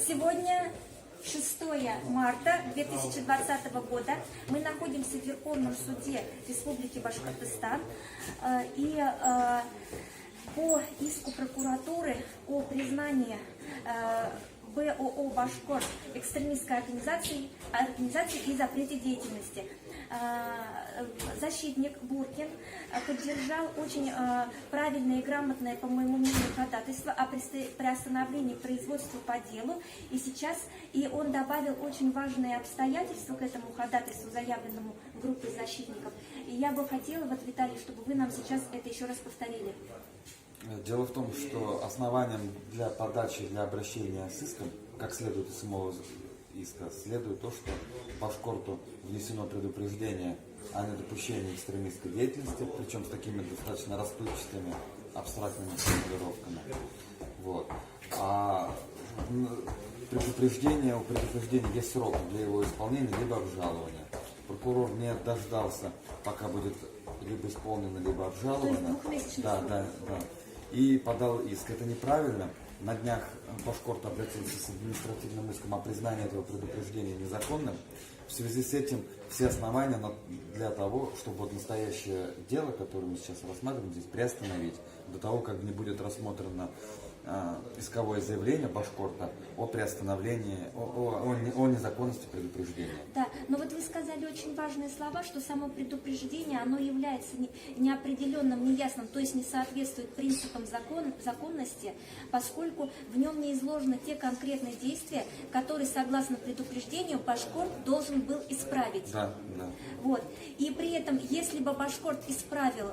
Сегодня 6 марта 2020 года. Мы находимся в Верховном суде Республики Башкортостан. И по иску прокуратуры о признании БОО «Башкорт» экстремистской организацией и запрете деятельности. Защитник Буркин поддержал очень правильное и грамотное, по моему мнению, ходатайство о приостановлении производства по делу. И он добавил очень важные обстоятельства к этому ходатайству, заявленному группой защитников. И я бы хотела, Виталий, чтобы вы нам сейчас это еще раз повторили. Дело в том, что основанием для подачи, для обращения с иском, как следует из самого иска, следует то, что Башкорту внесено предупреждение о недопущении экстремистской деятельности, причем с такими достаточно расплывчатыми, абстрактными формулировками. Вот. А у предупреждения есть срок для его исполнения, либо обжалования. Прокурор не дождался, пока будет либо исполнено, либо обжаловано. То есть двухмесячный срок. Да. И подал иск. Это неправильно. На днях Башкорт обратился с административным иском о признании этого предупреждения незаконным. В связи с этим все основания для того, чтобы вот настоящее дело, которое мы сейчас рассматриваем, здесь приостановить до того, как не будет рассмотрено исковое заявление Башкорта о приостановлении, о незаконности предупреждения. Да, но вот вы сказали очень важные слова, что само предупреждение, оно является неопределенным, неясным, то есть не соответствует принципам законности, поскольку в нем не изложены те конкретные действия, которые, согласно предупреждению, Башкорт должен был исправить. Да. Вот. И при этом, если бы Башкорт исправил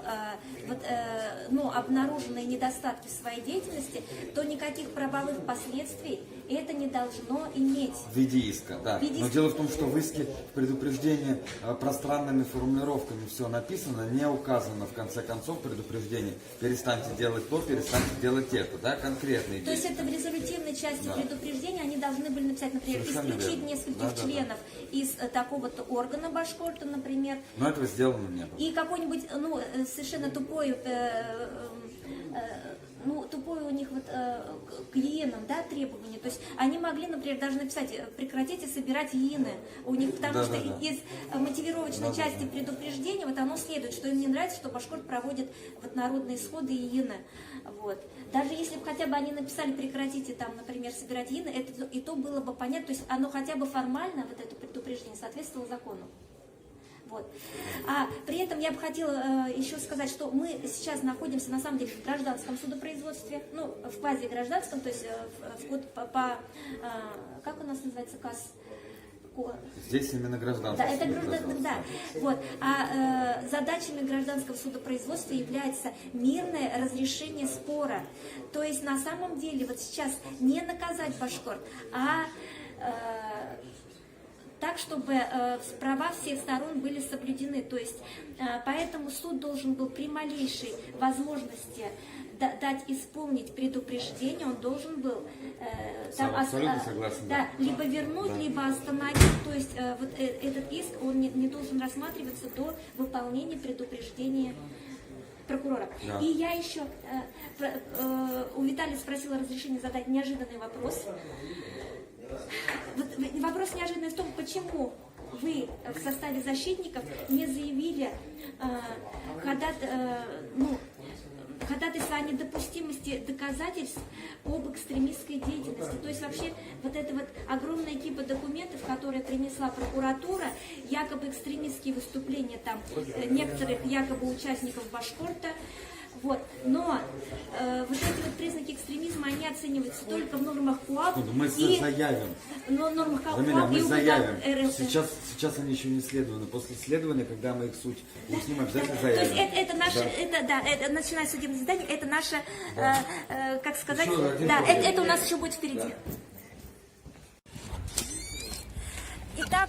обнаруженные недостатки в своей деятельности, то никаких правовых последствий это не должно иметь. В виде иска, да. Но дело в том, что в иске в предупреждении пространными формулировками все написано, не указано в конце концов предупреждение: перестаньте делать то, перестаньте делать это, да, конкретные действия. То есть это в резолютивной части предупреждения они должны были написать, например, совершенно исключить верно. нескольких членов из такого-то органа Башкорта, например. Но этого сделано не было. И какой-нибудь, совершенно тупой у них к иенам, да, требования. То есть они могли, например, даже написать: прекратите собирать иены у них, потому что из мотивировочной части предупреждения оно следует, что им не нравится, что Башкорт проводит народные сходы иены. Вот. Даже если бы хотя бы они написали: прекратите там, например, собирать иены, это и то было бы понятно, то есть оно хотя бы формально, это предупреждение, соответствовало закону. Вот. А при этом я бы хотела еще сказать, что мы сейчас находимся на самом деле в гражданском судопроизводстве, в квазигражданском, то есть как у нас называется, Здесь именно гражданское. Да, это гражданское, да. Вот. А задачами гражданского судопроизводства является мирное разрешение спора. То есть на самом деле вот сейчас не наказать Башкорт, а так, чтобы права всех сторон были соблюдеены. То есть, поэтому суд должен был при малейшей возможности дать исполнить предупреждение, он должен был абсолютно согласен, да, либо вернуть, либо остановить. То есть этот иск он не должен рассматриваться до выполнения предупреждения прокурора. Да. И я еще у Виталия спросила разрешение задать неожиданный вопрос. Вопрос неожиданный в том, почему вы в составе защитников не заявили ходатайство о недопустимости доказательств об экстремистской деятельности. То есть вообще эта огромная кипа документов, которые принесла прокуратура, якобы экстремистские выступления там некоторых якобы участников Башкорта. Вот. Но эти признаки экстремизма, они оцениваются только в нормах КоАП. Мы заявим. Нормах КоАП мы и заявим. РФ. Сейчас они еще не исследованы. После исследования, когда мы их суть уясним, обязательно заявим. То есть это наше, это начиная судебное задание, это наше, как сказать, это у нас еще будет впереди. Итак,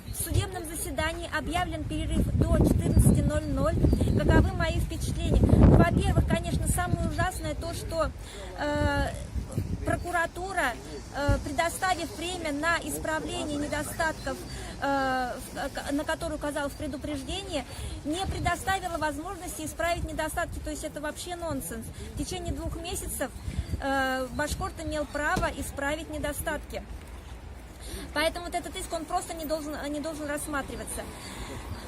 в судебном заседании объявлен перерыв до 14:00. Каковы мои впечатления? Во-первых, конечно, самое ужасное то, что прокуратура, предоставив время на исправление недостатков, на которые указала в предупреждении, не предоставила возможности исправить недостатки. То есть это вообще нонсенс. В течение 2 месяцев Башкорт имел право исправить недостатки. Поэтому вот этот иск, он просто не должен рассматриваться.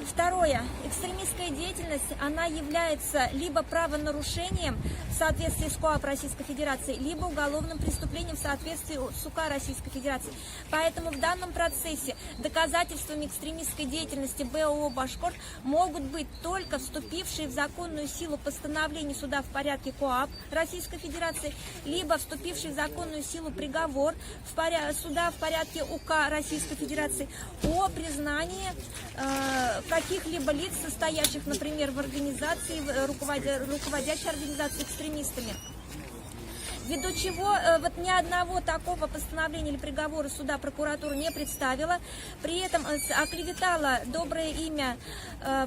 Второе. Экстремистская деятельность, она является либо правонарушением в соответствии с КоАП Российской Федерации, либо уголовным преступлением в соответствии с УК Российской Федерации. Поэтому в данном процессе доказательствами экстремистской деятельности БОО «Башкорт» могут быть только вступившие в законную силу постановления суда в порядке КоАП Российской Федерации, либо вступивший в законную силу приговор суда в порядке УК Российской Федерации о признании каких-либо лиц, состоящих, например, в организации, руководящей организации экстремистами. Ввиду чего вот ни одного такого постановления или приговора суда прокуратура не представила, при этом оклеветала доброе имя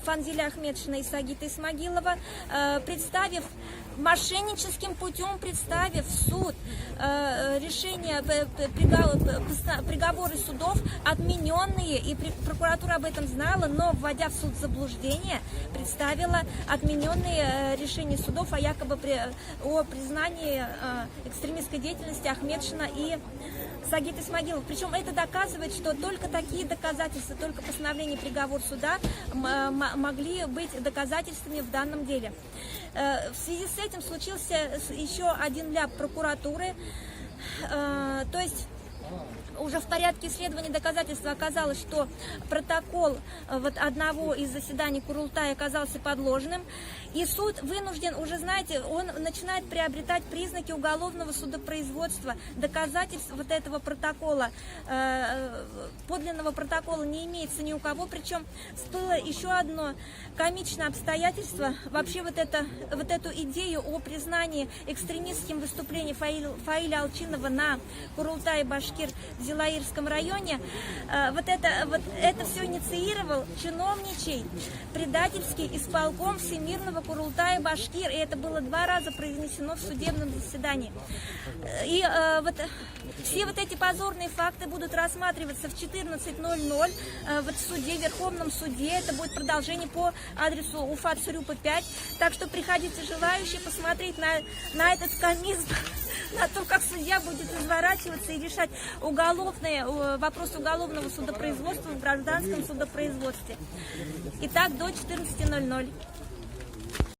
Фанзиля Ахметшина и Сагита Исмагилова, представив мошенническим путем, представив в суд решения, приговоры судов отмененные, и прокуратура об этом знала, но, вводя в суд в заблуждение, представила отмененные решения судов о якобы о признании экстремистской деятельности Ахметшина и Сагита Исмагилова. Причем это доказывает, что только такие доказательства, только постановление приговор суда могли быть доказательствами в данном деле. В связи с этим случился еще один ляп прокуратуры, то есть уже в порядке исследования доказательства оказалось, что протокол вот одного из заседаний Курултая оказался подложным, и суд вынужден, уже знаете, он начинает приобретать признаки уголовного судопроизводства. Доказательств вот этого протокола, подлинного протокола не имеется ни у кого, причем всплыло еще одно комичное обстоятельство. Вообще вот эту идею о признании экстремистским выступлением Фаиля Алчинова на Курултай-Башкир в Зилаирском районе, вот это все инициировал чиновничий предательский исполком Всемирного Курултая-Башкир, и это было 2 раза произнесено в судебном заседании. И вот все вот эти позорные факты будут рассматриваться в 14:00 в суде, Верховном суде. Это будет продолжение по адресу Уфа Цурюпа 5. Так что приходите желающие посмотреть на этот комизм, на то, как судья будет изворачиваться и решать вопросы уголовного судопроизводства в гражданском судопроизводстве. Итак, до 14:00.